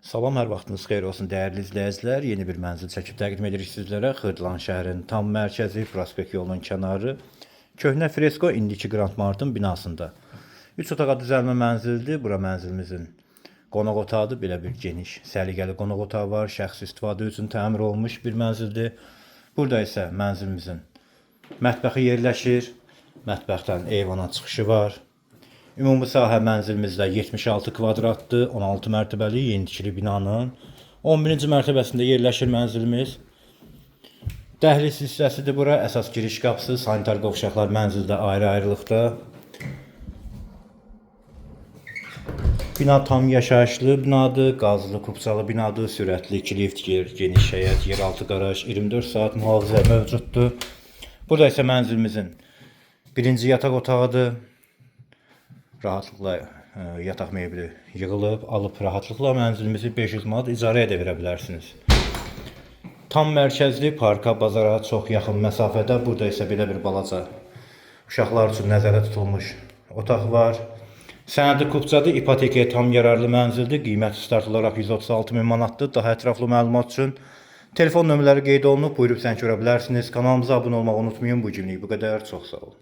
Salam, hər vaxtınız xeyir olsun dəyərli izləyicilər. Yeni bir mənzil çəkib təqdim edirik sizlərə. Xırdalan şəhərin tam mərkəzi, prospekt yolunun kənarı, köhnə fresko indiki Grand Mart'ın binasında. 3 otağa düzəlmə mənzildir. Bura mənzilimizin qonaq otağıdır. Belə bir geniş, səliqəli qonaq otağı var. Şəxsi istifadə üçün təmir olunmuş bir mənzildir. Burada isə mənzilimizin mətbəxi yerləşir. Mətbəxdən eyvana çıxışı var. Ümumi sahə mənzilimizdə 76 kvadratdır, 16 mərtəbəli yenitikili binanın 11-ci mərtəbəsində yerləşir mənzilimiz. Dəhliz hissəsidir bura, əsas giriş qapısı, sanitar qovşaqlar mənzildə ayrı-ayrılıqda. Bina tam yaşayışlı binadır, qazlı kupçalı binadır, sürətli 2 lift yer, geniş həyət, yeraltı qaraj, 24 saat mühafizə mövcuddur. Burada isə mənzilimizin birinci yataq otağıdır. Rahatlıqla yataq mebeli yığılıb, alıb rahatlıqla mənzilimizi 500 manat icarəyə də verə bilərsiniz. Tam mərkəzli, parka, bazara çox yaxın məsafədə. Burada isə belə bir balaca uşaqlar üçün nəzərdə tutulmuş otaq var. Sənədi kupçadır, ipotekaya tam yararlı mənzildir. Qiyməti start olaraq 136 min manatdır. Daha ətraflı məlumat üçün telefon nömrələri qeyd olunub. Buyurub zəng görə bilərsiniz. Kanalımıza abunə olmağı unutmayın. Bu günlük bu qədər. Çox sağ olun.